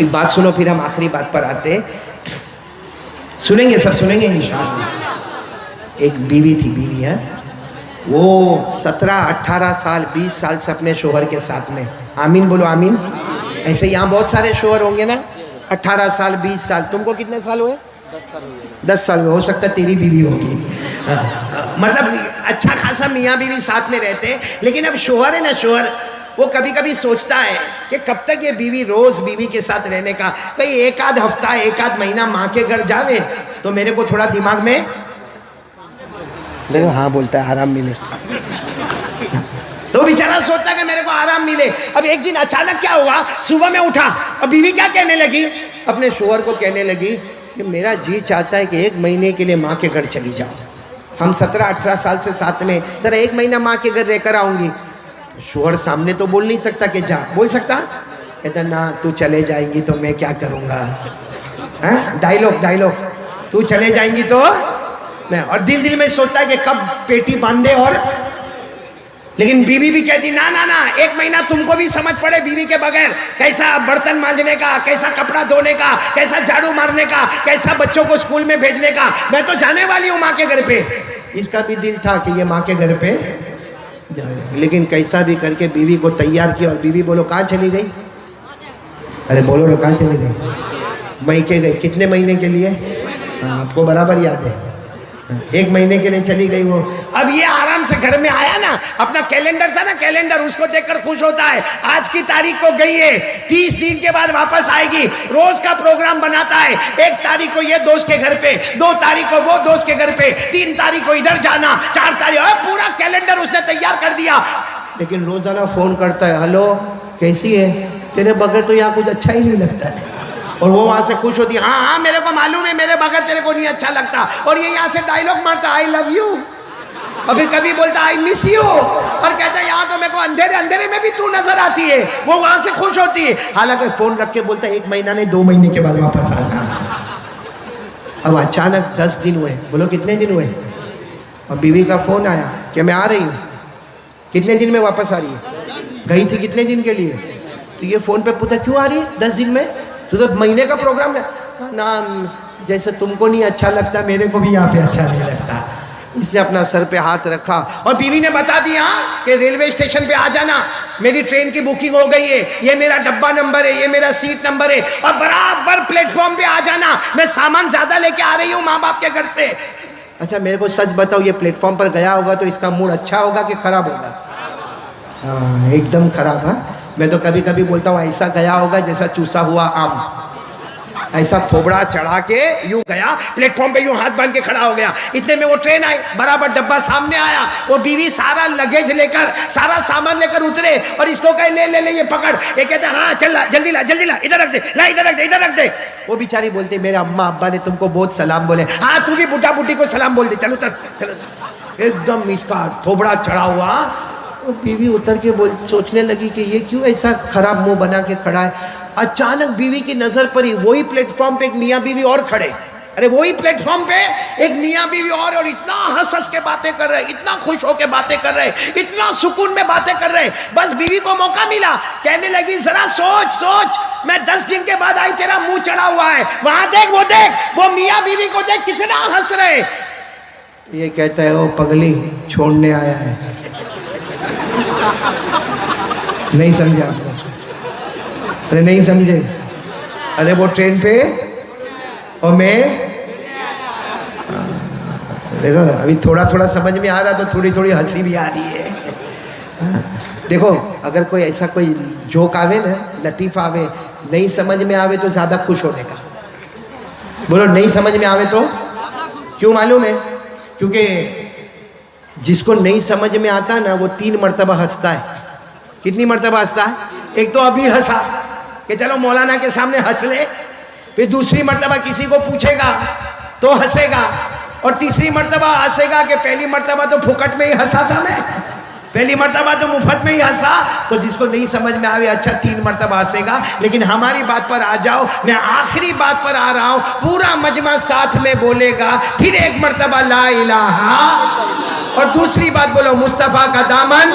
एक बात सुनो, फिर हम आखिरी बात पर आते हैं। सुनेंगे, सब सुनेंगे इंशाअल्लाह। एक बीवी थी, बीवी है वो 17-18 साल 20 साल से अपने शोहर के साथ में, आमीन बोलो आमीन। ऐसे यहाँ बहुत सारे शोहर होंगे ना, 18 साल 20 साल। तुमको कितने साल हुए? 10 साल हुए। हो सकता है तेरी बीवी होगी। मतलब अच्छा खासा मियाँ बीवी साथ में रहते हैं। लेकिन अब शोहर है ना, शोहर वो कभी कभी सोचता है कि कब तक ये बीवी रोज बीवी के साथ रहने का, कहीं एक आध हफ्ता एक आध महीना माँ के घर जावे तो मेरे को थोड़ा दिमाग में हाँ बोलता है आराम मिले। तो बेचारा सोचता है कि मेरे को आराम मिले। अब एक दिन अचानक क्या हुआ, सुबह में उठा और बीवी क्या कहने लगी, अपने शोहर को कहने लगी कि मेरा जी चाहता है कि 1 महीने के लिए माँ के घर चली जाओ। हम 17-18 साल से साथ में, जरा 1 महीना माँ के घर रहकर आऊंगी। तो शोहर सामने तो बोल नहीं सकता कि जा, बोल सकता? कहता ना तू चले जाएंगी तो मैं क्या करूँगा। डायलॉग, तू चले जाएंगी तो मैं, और दिल में सोचता है कि कब पेटी बांधे। और लेकिन बीवी भी कहती ना 1 महीना तुमको भी समझ पड़े बीवी के बगैर, कैसा बर्तन मांजने का, कैसा कपड़ा धोने का, कैसा झाड़ू मारने का, कैसा बच्चों को स्कूल में भेजने का। मैं तो जाने वाली हूँ माँ के घर पे। इसका भी दिल था कि ये माँ के घर पे जाए, लेकिन कैसा भी करके बीवी को तैयार किया। और बीवी बोलो कहाँ चली गई? अरे बोलो ना कहाँ चली गई? मई के गई। कितने महीने के लिए? आपको बराबर याद है, 1 महीने के लिए चली गई वो। अब ये आराम से घर में आया ना, अपना कैलेंडर था ना, कैलेंडर उसको देखकर खुश होता है। आज की तारीख को गई है, 30 दिन के बाद वापस आएगी। रोज का प्रोग्राम बनाता है। 1 तारीख को ये दोस्त के घर पे, 2 तारीख को वो दोस्त के घर पे, 3 तारीख को इधर जाना, 4 तारीख, पूरा कैलेंडर उसने तैयार कर दिया। लेकिन रोजाना फोन करता है, हेलो कैसी है, तेरे बगैर तो यहाँ कुछ अच्छा ही नहीं लगता है। और वो वहां से खुश होती है, हाँ मेरे को मालूम है, मेरे बगैर तेरे को नहीं अच्छा लगता। और ये यहाँ से डायलॉग मारता, आई लव यू। अभी कभी बोलता आई मिस यू, और कहता है यहाँ तो मेरे को अंधेरे में भी तू नजर आती है। वो वहां से खुश होती है। हालांकि फोन रख के बोलता है 1 महीना नहीं 2 महीने के बाद वापस आ जा। अब अचानक 10 दिन हुए, बोलो कितने दिन हुए, और बीवी का फोन आया कि मैं आ रही हूँ। कितने दिन में वापस आ रही है? गई थी कितने दिन के लिए? तो ये फोन पे पूछा क्यों आ रही है 10 दिन में? तो महीने का प्रोग्राम ना, जैसे तुमको नहीं अच्छा लगता मेरे को भी यहाँ पे अच्छा नहीं लगता। इसने अपना सर पे हाथ रखा और बीवी ने बता दिया कि रेलवे स्टेशन पे आ जाना, मेरी ट्रेन की बुकिंग हो गई है, ये मेरा डब्बा नंबर है, ये मेरा सीट नंबर है, और बराबर प्लेटफॉर्म पे आ जाना। मैं सामान ज्यादा लेके आ रही हूँ माँ बाप के घर से। अच्छा मेरे को सच बताओ, ये प्लेटफॉर्म पर गया होगा तो इसका मूड अच्छा होगा कि खराब होगा? हाँ एकदम खराब है। मैं तो कभी कभी बोलता हूँ ऐसा गया होगा जैसा चूसा हुआ आम, ऐसा थोबड़ा चढ़ा के यूं गया, प्लेटफॉर्म पे यूं हाथ बांध के खड़ा हो गया। इतने में वो ट्रेन आई, बराबर डब्बा सामने आया। वो बीवी सारा लगेज लेकर, सारा सामान लेकर उतरे और इसको कहे ले ये पकड़। ये कहते हाँ चल ला, जल्दी ला, इधर रख दे, ला इधर रख दे। वो बेचारी बोलते मेरे अम्मा अब्बा ने तुमको बहुत सलाम बोले। हाँ तू भी बुढ़ा बुढ़ी को सलाम बोल दे, चलो चलो। एकदम इसका थोबड़ा चढ़ा हुआ। तो बीवी उतर के सोचने लगी कि ये क्यों ऐसा खराब मुंह बना के खड़ा है। अचानक बीवी की नजर पड़ी, वही प्लेटफॉर्म पे एक मियाँ बीवी और खड़े। अरे वही प्लेटफॉर्म पे एक मियाँ बीवी और इतना हंस के बातें कर रहे, इतना खुश होके बातें कर रहे, इतना सुकून में बातें कर रहे। बस बीवी को मौका मिला, कहने लगी जरा सोच, मैं 10 दिन के बाद आई, तेरा मुंह चढ़ा हुआ है, वहां देख, वो मियाँ बीवी को देख कितना हंस रहे। ये कहता है वो पगली छोड़ने आया है। नहीं समझा आपने? अरे नहीं समझे? अरे वो ट्रेन पे और मैं देखो अभी थोड़ा समझ में आ रहा, तो थोड़ी हंसी भी आ रही है। देखो अगर कोई ऐसा कोई जोक आवे ना, लतीफ आवे, नहीं समझ में आवे तो ज़्यादा खुश होने का। बोलो नहीं समझ में आवे तो क्यों मालूम है? क्योंकि जिसको नहीं समझ में आता ना वो 3 मरतबा हंसता है। कितनी मरतबा हंसता है? एक तो अभी हंसा कि चलो मौलाना के सामने हंस ले, फिर दूसरी मरतबा किसी को पूछेगा तो हंसेगा, और तीसरी मरतबा हंसेगा कि पहली मरतबा तो फुकट में ही हंसा था मैं, पहली मरतबा तो मुफ्त में ही हंसा। तो जिसको नहीं समझ में आवे अच्छा 3 मरतबा हंसेगा। लेकिन हमारी बात पर आ जाओ, मैं आखिरी बात पर आ रहा हूँ, पूरा मजमा साथ में बोलेगा, फिर 1 मरतबा ला इलाहा, और दूसरी बात बोलो मुस्तफ़ा का दामन